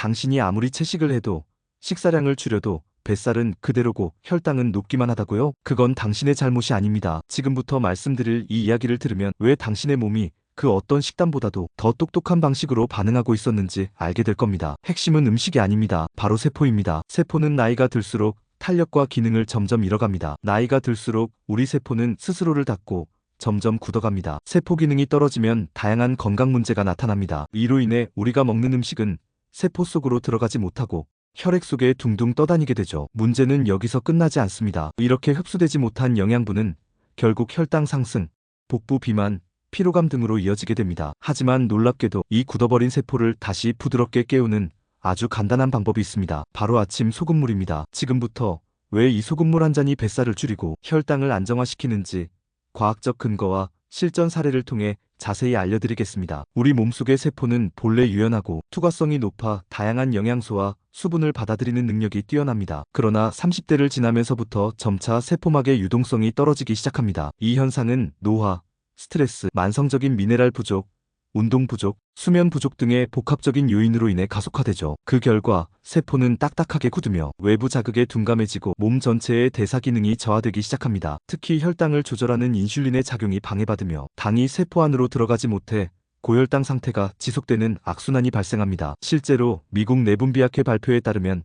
당신이 아무리 채식을 해도 식사량을 줄여도 뱃살은 그대로고 혈당은 높기만 하다고요? 그건 당신의 잘못이 아닙니다. 지금부터 말씀드릴 이 이야기를 들으면 왜 당신의 몸이 그 어떤 식단보다도 더 똑똑한 방식으로 반응하고 있었는지 알게 될 겁니다. 핵심은 음식이 아닙니다. 바로 세포입니다. 세포는 나이가 들수록 탄력과 기능을 점점 잃어갑니다. 나이가 들수록 우리 세포는 스스로를 닫고 점점 굳어갑니다. 세포 기능이 떨어지면 다양한 건강 문제가 나타납니다. 이로 인해 우리가 먹는 음식은 세포 속으로 들어가지 못하고 혈액 속에 둥둥 떠다니게 되죠. 문제는 여기서 끝나지 않습니다. 이렇게 흡수되지 못한 영양분은 결국 혈당 상승, 복부 비만, 피로감 등으로 이어지게 됩니다. 하지만 놀랍게도 이 굳어버린 세포를 다시 부드럽게 깨우는 아주 간단한 방법이 있습니다. 바로 아침 소금물입니다. 지금부터 왜 이 소금물 한 잔이 뱃살을 줄이고 혈당을 안정화시키는지 과학적 근거와 실전 사례를 통해 자세히 알려드리겠습니다. 우리 몸속의 세포는 본래 유연하고 투과성이 높아 다양한 영양소와 수분을 받아들이는 능력이 뛰어납니다. 그러나 30대를 지나면서부터 점차 세포막의 유동성이 떨어지기 시작합니다. 이 현상은 노화, 스트레스, 만성적인 미네랄 부족, 운동 부족, 수면 부족 등의 복합적인 요인으로 인해 가속화되죠. 그 결과 세포는 딱딱하게 굳으며 외부 자극에 둔감해지고 몸 전체의 대사 기능이 저하되기 시작합니다. 특히 혈당을 조절하는 인슐린의 작용이 방해받으며 당이 세포 안으로 들어가지 못해 고혈당 상태가 지속되는 악순환이 발생합니다. 실제로 미국 내분비학회 발표에 따르면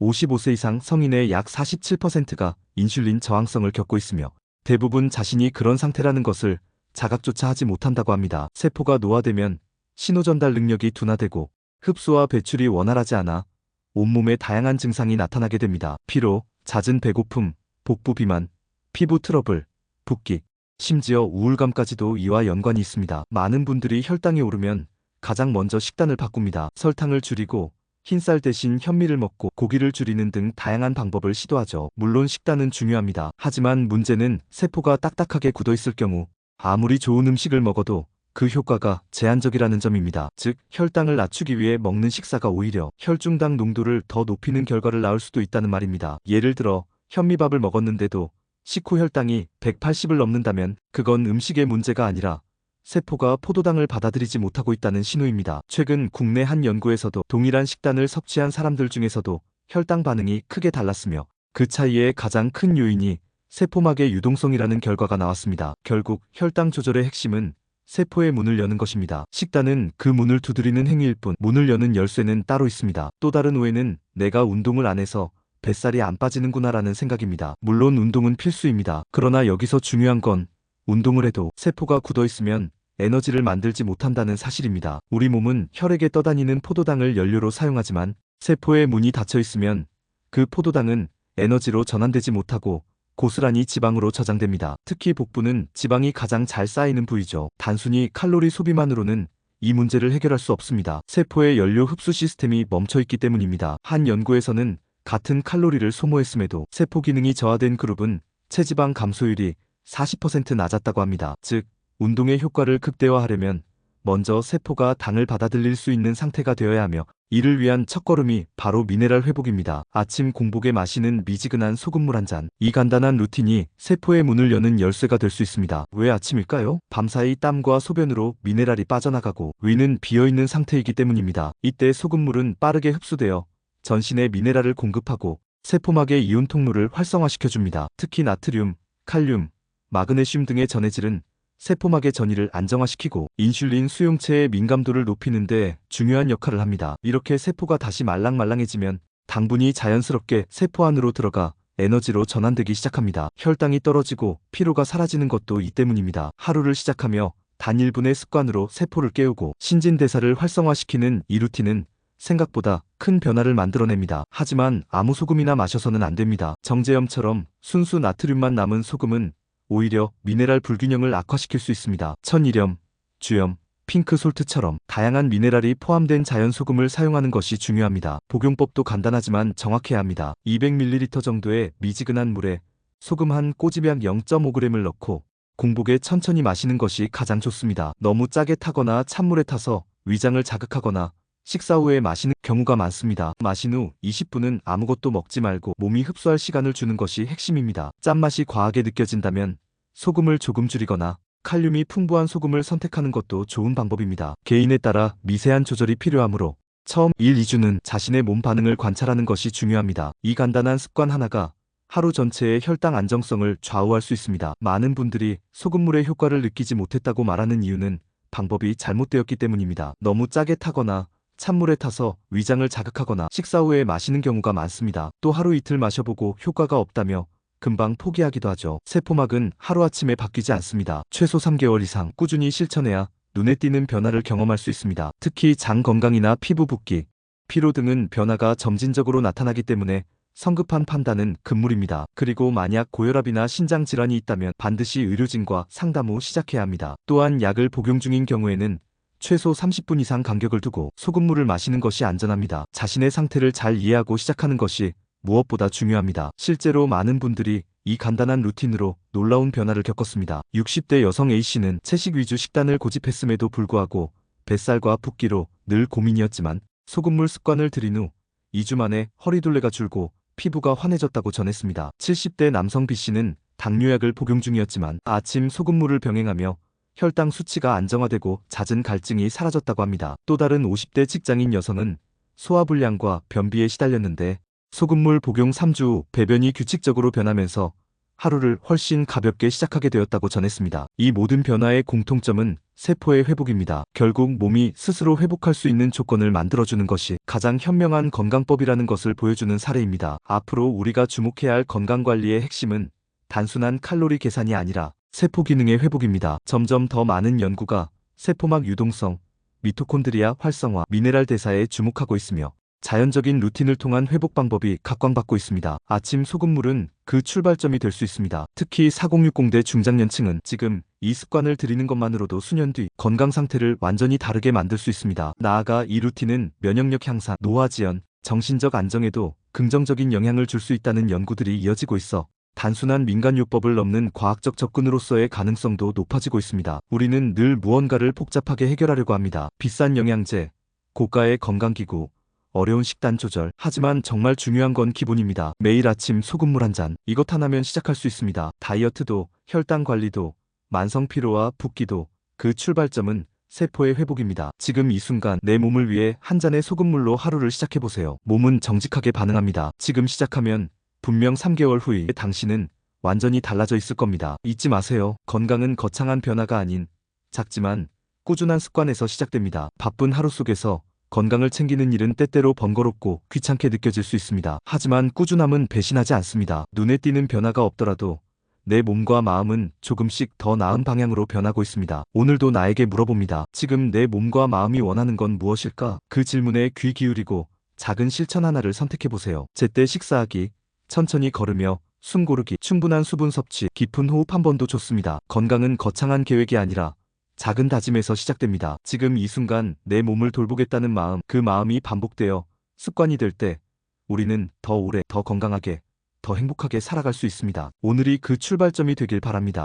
55세 이상 성인의 약 47%가 인슐린 저항성을 겪고 있으며 대부분 자신이 그런 상태라는 것을 자각조차 하지 못한다고 합니다. 세포가 노화되면 신호전달 능력이 둔화되고 흡수와 배출이 원활하지 않아 온몸에 다양한 증상이 나타나게 됩니다. 피로, 잦은 배고픔, 복부 비만, 피부 트러블, 붓기, 심지어 우울감까지도 이와 연관이 있습니다. 많은 분들이 혈당이 오르면 가장 먼저 식단을 바꿉니다. 설탕을 줄이고 흰쌀 대신 현미를 먹고 고기를 줄이는 등 다양한 방법을 시도하죠. 물론 식단은 중요합니다. 하지만 문제는 세포가 딱딱하게 굳어 있을 경우 아무리 좋은 음식을 먹어도 그 효과가 제한적이라는 점입니다. 즉, 혈당을 낮추기 위해 먹는 식사가 오히려 혈중당 농도를 더 높이는 결과를 낳을 수도 있다는 말입니다. 예를 들어 현미밥을 먹었는데도 식후 혈당이 180을 넘는다면 그건 음식의 문제가 아니라 세포가 포도당을 받아들이지 못하고 있다는 신호입니다. 최근 국내 한 연구에서도 동일한 식단을 섭취한 사람들 중에서도 혈당 반응이 크게 달랐으며 그 차이의 가장 큰 요인이 세포막의 유동성이라는 결과가 나왔습니다. 결국 혈당 조절의 핵심은 세포의 문을 여는 것입니다. 식단은 그 문을 두드리는 행위일 뿐 문을 여는 열쇠는 따로 있습니다. 또 다른 오해는 내가 운동을 안 해서 뱃살이 안 빠지는구나라는 생각입니다. 물론 운동은 필수입니다. 그러나 여기서 중요한 건 운동을 해도 세포가 굳어 있으면 에너지를 만들지 못한다는 사실입니다. 우리 몸은 혈액에 떠다니는 포도당을 연료로 사용하지만 세포의 문이 닫혀 있으면 그 포도당은 에너지로 전환되지 못하고 고스란히 지방으로 저장됩니다. 특히 복부는 지방이 가장 잘 쌓이는 부위죠. 단순히 칼로리 소비만으로는 이 문제를 해결할 수 없습니다. 세포의 연료 흡수 시스템이 멈춰 있기 때문입니다. 한 연구에서는 같은 칼로리를 소모했음에도 세포 기능이 저하된 그룹은 체지방 감소율이 40% 낮았다고 합니다. 즉, 운동의 효과를 극대화하려면 먼저 세포가 당을 받아들일 수 있는 상태가 되어야 하며 이를 위한 첫걸음이 바로 미네랄 회복입니다. 아침 공복에 마시는 미지근한 소금물 한 잔. 이 간단한 루틴이 세포의 문을 여는 열쇠가 될 수 있습니다. 왜 아침일까요? 밤사이 땀과 소변으로 미네랄이 빠져나가고 위는 비어있는 상태이기 때문입니다. 이때 소금물은 빠르게 흡수되어 전신에 미네랄을 공급하고 세포막의 이온 통로를 활성화시켜줍니다. 특히 나트륨, 칼륨, 마그네슘 등의 전해질은 세포막의 전이를 안정화시키고 인슐린 수용체의 민감도를 높이는 데 중요한 역할을 합니다. 이렇게 세포가 다시 말랑말랑해지면 당분이 자연스럽게 세포 안으로 들어가 에너지로 전환되기 시작합니다. 혈당이 떨어지고 피로가 사라지는 것도 이 때문입니다. 하루를 시작하며 단 1분의 습관으로 세포를 깨우고 신진대사를 활성화시키는 이 루틴은 생각보다 큰 변화를 만들어냅니다. 하지만 아무 소금이나 마셔서는 안 됩니다. 정제염처럼 순수 나트륨만 남은 소금은 오히려 미네랄 불균형을 악화시킬 수 있습니다. 천일염, 주염, 핑크솔트처럼 다양한 미네랄이 포함된 자연소금을 사용하는 것이 중요합니다. 복용법도 간단하지만 정확해야 합니다. 200ml 정도의 미지근한 물에 소금 한 꼬집약 0.5g을 넣고 공복에 천천히 마시는 것이 가장 좋습니다. 너무 짜게 타거나 찬물에 타서 위장을 자극하거나 식사 후에 마시는 경우가 많습니다. 마신 후 20분은 아무것도 먹지 말고 몸이 흡수할 시간을 주는 것이 핵심입니다. 짠맛이 과하게 느껴진다면 소금을 조금 줄이거나 칼륨이 풍부한 소금을 선택하는 것도 좋은 방법입니다. 개인에 따라 미세한 조절이 필요하므로 처음 1, 2주는 자신의 몸 반응을 관찰하는 것이 중요합니다. 이 간단한 습관 하나가 하루 전체의 혈당 안정성을 좌우할 수 있습니다. 많은 분들이 소금물의 효과를 느끼지 못했다고 말하는 이유는 방법이 잘못되었기 때문입니다. 너무 짜게 타거나 찬물에 타서 위장을 자극하거나 식사 후에 마시는 경우가 많습니다. 또 하루 이틀 마셔보고 효과가 없다며 금방 포기하기도 하죠. 세포막은 하루아침에 바뀌지 않습니다. 최소 3개월 이상 꾸준히 실천해야 눈에 띄는 변화를 경험할 수 있습니다. 특히 장 건강이나 피부 붓기, 피로 등은 변화가 점진적으로 나타나기 때문에 성급한 판단은 금물입니다. 그리고 만약 고혈압이나 신장 질환이 있다면 반드시 의료진과 상담 후 시작해야 합니다. 또한 약을 복용 중인 경우에는 최소 30분 이상 간격을 두고 소금물을 마시는 것이 안전합니다. 자신의 상태를 잘 이해하고 시작하는 것이 무엇보다 중요합니다. 실제로 많은 분들이 이 간단한 루틴으로 놀라운 변화를 겪었습니다. 60대 여성 A씨는 채식 위주 식단을 고집했음에도 불구하고 뱃살과 붓기로 늘 고민이었지만 소금물 습관을 들인 후 2주 만에 허리둘레가 줄고 피부가 환해졌다고 전했습니다. 70대 남성 B씨는 당뇨약을 복용 중이었지만 아침 소금물을 병행하며 혈당 수치가 안정화되고 잦은 갈증이 사라졌다고 합니다. 또 다른 50대 직장인 여성은 소화불량과 변비에 시달렸는데 소금물 복용 3주 후 배변이 규칙적으로 변하면서 하루를 훨씬 가볍게 시작하게 되었다고 전했습니다. 이 모든 변화의 공통점은 세포의 회복입니다. 결국 몸이 스스로 회복할 수 있는 조건을 만들어주는 것이 가장 현명한 건강법이라는 것을 보여주는 사례입니다. 앞으로 우리가 주목해야 할 건강관리의 핵심은 단순한 칼로리 계산이 아니라 세포 기능의 회복입니다. 점점 더 많은 연구가 세포막 유동성, 미토콘드리아 활성화, 미네랄 대사에 주목하고 있으며 자연적인 루틴을 통한 회복 방법이 각광받고 있습니다. 아침 소금물은 그 출발점이 될 수 있습니다. 특히 4060대 중장년층은 지금 이 습관을 들이는 것만으로도 수년 뒤 건강 상태를 완전히 다르게 만들 수 있습니다. 나아가 이 루틴은 면역력 향상, 노화 지연, 정신적 안정에도 긍정적인 영향을 줄 수 있다는 연구들이 이어지고 있어 단순한 민간요법을 넘는 과학적 접근으로서의 가능성도 높아지고 있습니다. 우리는 늘 무언가를 복잡하게 해결하려고 합니다. 비싼 영양제, 고가의 건강기구, 어려운 식단 조절. 하지만 정말 중요한 건 기본입니다. 매일 아침 소금물 한 잔. 이것 하나면 시작할 수 있습니다. 다이어트도, 혈당 관리도, 만성 피로와 붓기도 그 출발점은 세포의 회복입니다. 지금 이 순간 내 몸을 위해 한 잔의 소금물로 하루를 시작해보세요. 몸은 정직하게 반응합니다. 지금 시작하면 분명 3개월 후에 당신은 완전히 달라져 있을 겁니다. 잊지 마세요. 건강은 거창한 변화가 아닌 작지만 꾸준한 습관에서 시작됩니다. 바쁜 하루 속에서 건강을 챙기는 일은 때때로 번거롭고 귀찮게 느껴질 수 있습니다. 하지만 꾸준함은 배신하지 않습니다. 눈에 띄는 변화가 없더라도 내 몸과 마음은 조금씩 더 나은 방향으로 변하고 있습니다. 오늘도 나에게 물어봅니다. 지금 내 몸과 마음이 원하는 건 무엇일까? 그 질문에 귀 기울이고 작은 실천 하나를 선택해보세요. 제때 식사하기, 천천히 걸으며 숨 고르기, 충분한 수분 섭취, 깊은 호흡 한 번도 좋습니다. 건강은 거창한 계획이 아니라 작은 다짐에서 시작됩니다. 지금 이 순간 내 몸을 돌보겠다는 마음, 그 마음이 반복되어 습관이 될 때 우리는 더 오래, 더 건강하게, 더 행복하게 살아갈 수 있습니다. 오늘이 그 출발점이 되길 바랍니다.